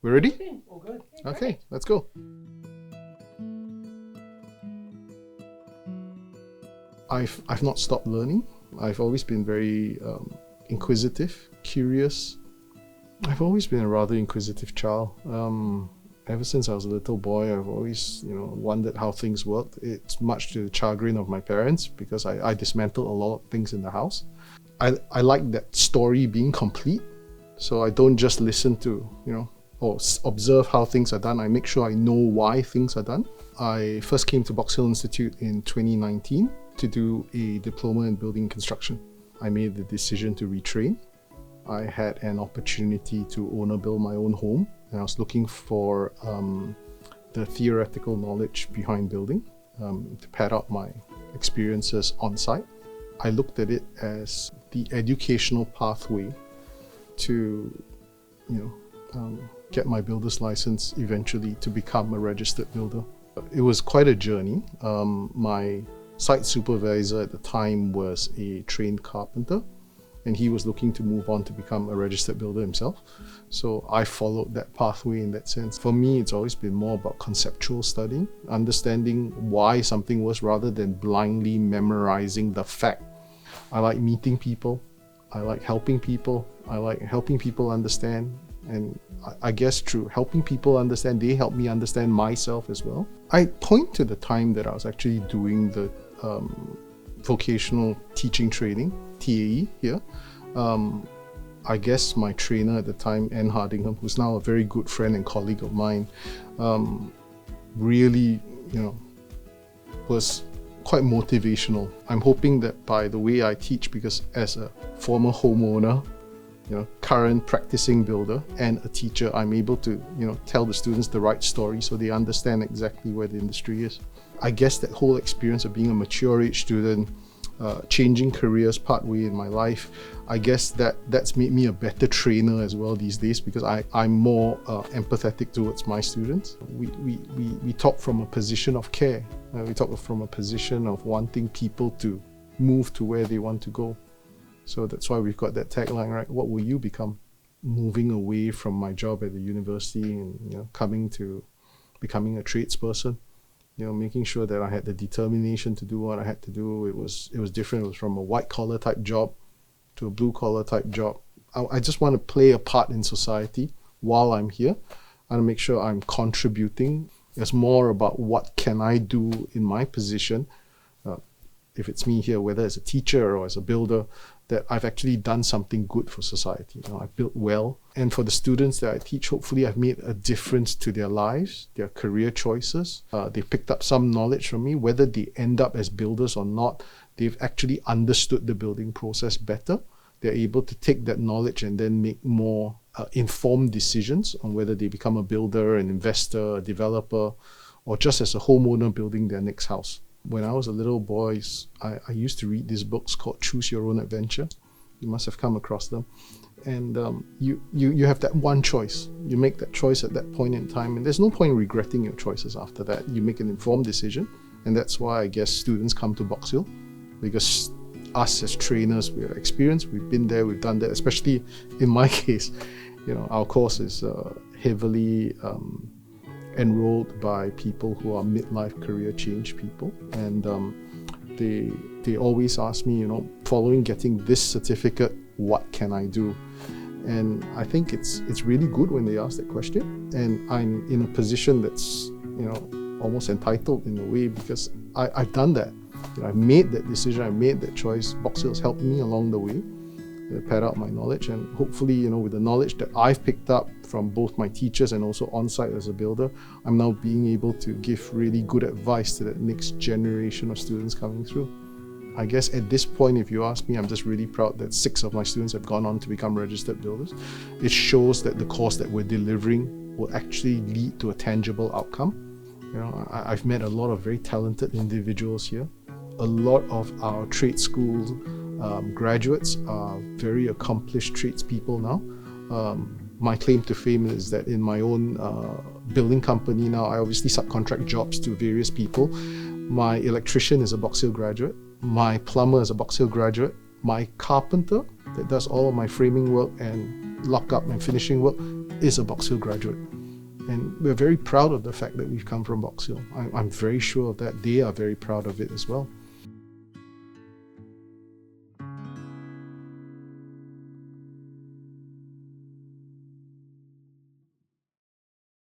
We're ready? Okay, all good. Okay, let's go. I've not stopped learning. I've always been very inquisitive, curious. I've always been a rather inquisitive child. Ever since I was a little boy, I've always, wondered how things worked. It's much to the chagrin of my parents because I dismantled a lot of things in the house. I like that story being complete, so I don't just listen to, or observe how things are done. I make sure I know why things are done. I first came to Box Hill Institute in 2019 to do a diploma in building construction. I made the decision to retrain. I had an opportunity to own or build my own home, and I was looking for the theoretical knowledge behind building to pad out my experiences on site. I looked at it as the educational pathway to, get my builder's license eventually to become a registered builder. It was quite a journey. My site supervisor at the time was a trained carpenter, and he was looking to move on to become a registered builder himself. So I followed that pathway in that sense. For me, it's always been more about conceptual studying, understanding why something was rather than blindly memorizing the fact. I like meeting people. I like helping people. I like helping people understand. And I guess through helping people understand, they help me understand myself as well. I point to the time that I was actually doing the vocational teaching training, TAE here. I guess my trainer at the time, Hardingham, who's now a very good friend and colleague of mine, really, was quite motivational. I'm hoping that by the way I teach, because as a former homeowner, current practicing builder and a teacher, I'm able to, tell the students the right story so they understand exactly where the industry is. I guess that whole experience of being a mature age student, changing careers partway in my life, I guess that's made me a better trainer as well these days, because I'm more empathetic towards my students. We talk from a position of care. We talk from a position of wanting people to move to where they want to go. So that's why we've got that tagline, right? What will you become? Moving away from my job at the university and coming to becoming a tradesperson. Making sure that I had the determination to do what I had to do. It was different. It was from a white collar type job to a blue collar type job. I just want to play a part in society while I'm here. I want to make sure I'm contributing. It's more about what can I do in my position, if it's me here, whether as a teacher or as a builder, that I've actually done something good for society. I've built well. And for the students that I teach, hopefully I've made a difference to their lives, their career choices. They picked up some knowledge from me, whether they end up as builders or not. They've actually understood the building process better. They're able to take that knowledge and then make more informed decisions on whether they become a builder, an investor, a developer, or just as a homeowner building their next house. When I was a little boy, I used to read these books called Choose Your Own Adventure. You must have come across them. And you have that one choice. You make that choice at that point in time, and there's no point regretting your choices after that. You make an informed decision, and that's why I guess students come to Box Hill, because us as trainers, we're experienced, we've been there, we've done that. Especially in my case, our course is heavily enrolled by people who are midlife career change people, and they always ask me, following getting this certificate, what can I do? And I think it's really good when they ask that question, and I'm in a position that's almost entitled in a way, because I've done that. I've made that decision, I've made that choice. Box Hill's helped me along the way, pad out my knowledge, and hopefully, with the knowledge that I've picked up from both my teachers and also on-site as a builder, I'm now being able to give really good advice to that next generation of students coming through. I guess at this point, if you ask me, I'm just really proud that 6 of my students have gone on to become registered builders. It shows that the course that we're delivering will actually lead to a tangible outcome. I've met a lot of very talented individuals here. A lot of our trade schools graduates are very accomplished tradespeople now. My claim to fame is that in my own building company now, I obviously subcontract jobs to various people. My electrician is a Box Hill graduate. My plumber is a Box Hill graduate. My carpenter that does all of my framing work and lock-up and finishing work is a Box Hill graduate. And we're very proud of the fact that we've come from Box Hill. I'm very sure of that. They are very proud of it as well.